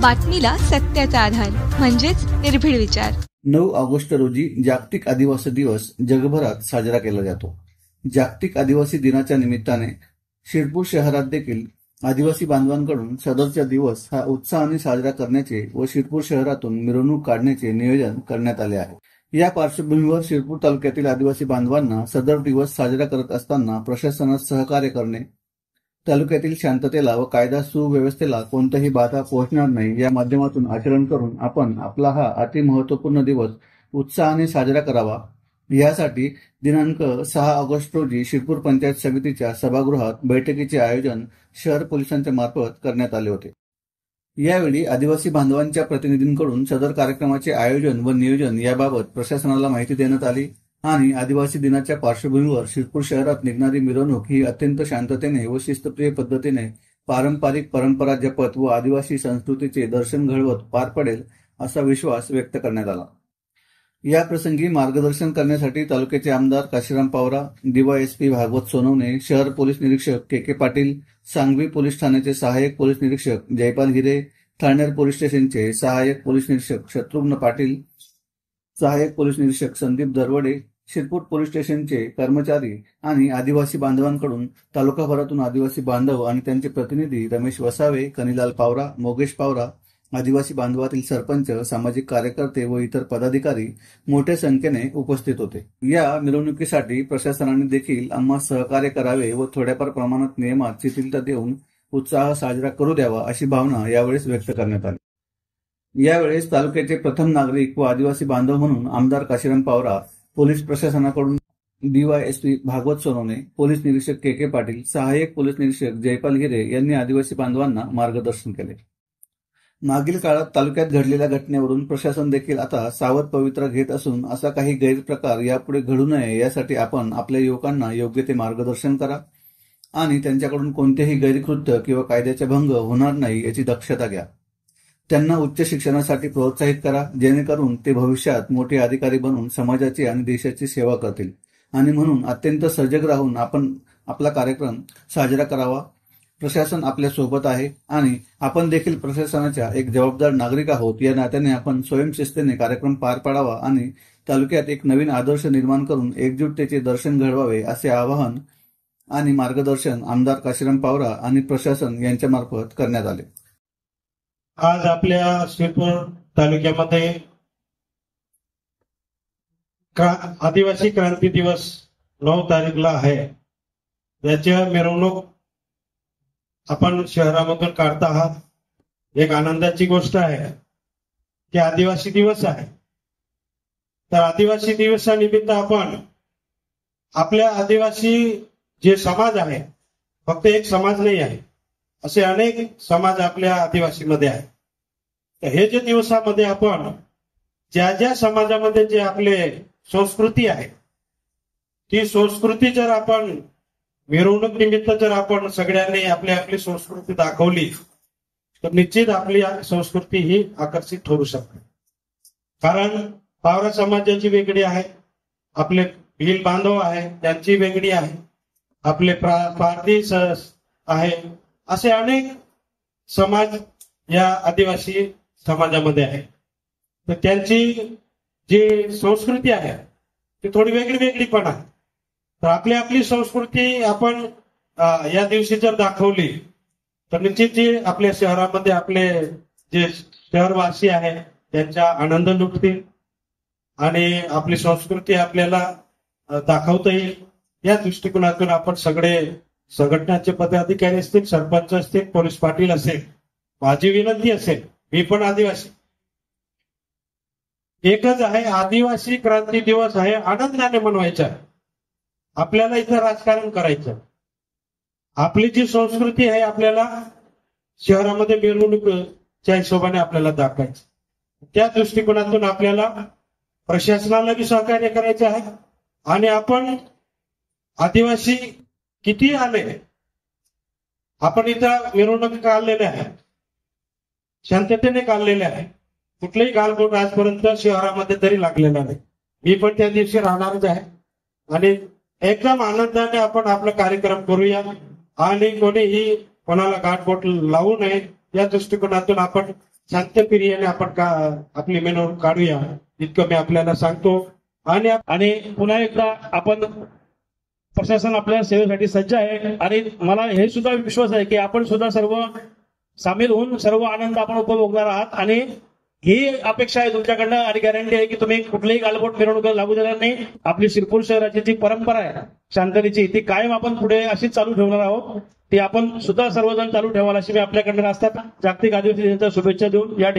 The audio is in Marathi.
बातमीला सत्याचा आधार म्हणजेच निर्भीड विचार। 9 ऑगस्ट रोजी जागतिक आदिवासी दिवस जगभरात साजरा केला जातो। जागतिक आदिवासी दिनाच्या निमित्ताने शिरपूर शहरात देखील आदिवासी बांधवांकडून सदरचा दिवस हा उत्साहाने साजरा करण्याचे व शिरपूर शहरातून मिरवणूक काढण्याचे नियोजन करण्यात आले आहे। या पार्श्वभूमीवर शिरपूर तालुक्यातील आदिवासी बांधवांना सदर दिवस साजरा करत असताना प्रशासनास सहकार्य करणे, तालुक्यातील शांततेला व कायदा सुव्यवस्थेला कोणताही बाधा पोहोचणार नाही या माध्यमातून आचरण करून आपण आपला हा अतिमहत्वपूर्ण दिवस उत्साहाने साजरा करावा, यासाठी दिनांक 6 ऑगस्ट रोजी शिरपूर पंचायत समितीच्या सभागृहात बैठकीचे आयोजन शहर पोलिसांच्या मार्फत करण्यात आले होते। यावेळी आदिवासी बांधवांच्या प्रतिनिधींकडून सदर कार्यक्रमाचे आयोजन व नियोजन याबाबत प्रशासनाला माहिती देण्यात आली आणि आदिवासी दिनाच्या पार्श्वभूमीवर शिरपूर शहरात निघणारी मिरवणूक ही अत्यंत शांततेने व शिस्तप्रिय पद्धतीने पारंपरिक परंपरा जपत व आदिवासी संस्कृतीचे दर्शन घडवत पार पडेल असा विश्वास व्यक्त करण्यात आला। या प्रसंगी मार्गदर्शन करण्यासाठी तालुक्याचे आमदार काशीराम पावरा, DYSP भागवत सोनवणे, शहर पोलीस निरीक्षक KK पाटील, सांगवी पोलीस ठाण्याचे सहाय्यक पोलीस निरीक्षक जयपाल हिरे, ठाणेर पोलीस स्टेशनचे सहाय्यक पोलीस निरीक्षक शत्रुघ्न पाटील, सहाय्यक पोलीस निरीक्षक संदीप दरवडे, शिरपूर पोलीस स्टेशनचे कर्मचारी आणि आदिवासी बांधवांकडून तालुकाभरातून आदिवासी बांधव आणि त्यांचे प्रतिनिधी रमेश वसावे, कनिलाल पावरा, मोगेश पावरा, आदिवासी बांधवातील सरपंच, सामाजिक कार्यकर्ते व इतर पदाधिकारी मोठ्या संख्येने उपस्थित होते। या मिरवणुकीसाठी प्रशासनाने देखील आम्हास सहकार्य करावे व थोड्याफार प्रमाणात नियमात शिथिलता देऊन उत्साह साजरा करू द्यावा अशी भावना यावेळेस व्यक्त करण्यात आली। यावेळेस तालुक्याचे प्रथम नागरिक व आदिवासी बांधव म्हणून आमदार काशीराम पावरा, पोलीस प्रशासनाकडून DYSP भागवत सोनवणे, पोलीस निरीक्षक KK पाटील, सहाय्यक पोलीस निरीक्षक जयपाल हिरे यांनी आदिवासी बांधवांना मार्गदर्शन केले। मागील काळात तालुक्यात घडलेल्या घटनेवरून प्रशासन देखील आता सावध पवित्रा घेत असून असा काही गैरप्रकार यापुढे घडू नये यासाठी आपण आपल्या युवकांना योग्य ते मार्गदर्शन करा आणि त्यांच्याकडून कोणतेही गैरकृत्य किंवा कायद्याचे भंग होणार नाही याची दक्षता घ्या। त्यांना उच्च शिक्षणासाठी प्रोत्साहित करा, जेणेकरून ते भविष्यात मोठे अधिकारी बनून समाजाची आणि देशाची सेवा करतील आणि म्हणून अत्यंत सजग राहून आपण आपला कार्यक्रम साजरा करावा। प्रशासन आपल्या सोबत आहे आणि आपण देखील प्रशासनाच्या एक जबाबदार नागरिक आहोत या नात्याने आपण स्वयंशिस्तीने कार्यक्रम पार पाडावा आणि तालुक्यात एक नवीन आदर्श निर्माण करून एकजुटतेचे दर्शन घडवावे असे आवाहन आणि मार्गदर्शन आमदार काशीराम पावरा आणि प्रशासन यांच्या मार्फत करण्यात आले। आज आपल्या शिरपूर तालुक्यामध्ये आदिवासी क्रांती दिवस 9 तारीखला आहे। याची मिरवणूक आपण शहरामधून काढता आहात। एक आनंदाची गोष्ट आहे की आदिवासी दिवस आहे, तर आदिवासी दिवसानिमित्त आपण आपल्या आदिवासी जे समाज आहे, फक्त एक समाज नाही आहे, असे अनेक समाज आपल्या आदिवासीमध्ये आहे। तर हे जे दिवसामध्ये आपण ज्या ज्या समाजामध्ये जे आपले संस्कृती आहे, ती संस्कृती जर आपण मिरवणूक निमित्त जर आपण सगळ्यांनी आपली आपली संस्कृती दाखवली तर निश्चित आपली संस्कृती ही आकर्षित ठरू शकते। कारण पावरा समाजाची वेगळी आहे, आपले भील बांधव आहे त्यांची वेगळी आहे, आपले पारधी आहे, असे अनेक समाज या आदिवासी समाजामध्ये आहे। तर त्यांची जी संस्कृती आहे ती थोडी वेगळी पण आहे। तर आपली संस्कृती आपण या दिवशी जर दाखवली तर निश्चित जी आपल्या शहरामध्ये आपले जे शहरवासी आहे त्यांचा आनंद लुटतील आणि आपली संस्कृती आपल्याला दाखवता येईल। या दृष्टिकोनातून आपण सगळे संघटनाचे पदाधिकारी असतील, सरपंच असतील, पोलीस पाटील असेल, माझी विनंती असेल, मी पण आदिवासी, एकच आहे, आदिवासी क्रांती दिवस आहे, आनंदाने मनवायचा। आपल्याला इथं राजकारण करायचं, आपली जी संस्कृती आहे आपल्याला शहरामध्ये मिरवणुकीच्या हिशोबाने आपल्याला दाखवायचं। त्या दृष्टिकोनातून आपल्याला प्रशासनाला बी सहकार्य करायचं आहे आणि आपण आदिवासी किती आले, आपण इथं मिरवणूक काढलेल्या आहे, शांततेने काढलेल्या आहे, कुठलेही गालबोट आजपर्यंत शहरामध्ये तरी लागलेला नाही। मी पण त्या दिवशी राहणारच आहे आणि एकदम आनंदाने आपण आपला कार्यक्रम करूया आणि कोणीही कोणाला गाठबोट लावू नये या दृष्टिकोनातून आपण शांतप्रियाने आपण आपली मिरवणूक काढूया इतकं मी आपल्याला सांगतो. आणि पुन्हा एकदा आपण प्रशासन आपल्या सेवेसाठी सज्ज आहे आणि मला हे सुद्धा विश्वास आहे की आपण सुद्धा सर्व सामील होऊन सर्व आनंद आपण उपभोगणार आहात आणि ही अपेक्षा आहे तुमच्याकडनं आणि गॅरंटी आहे की तुम्ही कुठलीही गालबोट मिरवणूक लागू देणार नाही. आपली शिरपूर शहराची जी परंपरा आहे शांततेची ती कायम आपण पुढे अशीच चालू ठेवणार आहोत. ती आपण सुद्धा सर्वजण चालू ठेवाल अशी मी आपल्याकडनं असतात जागतिक आदिवासी दिनाच्या शुभेच्छा देऊन या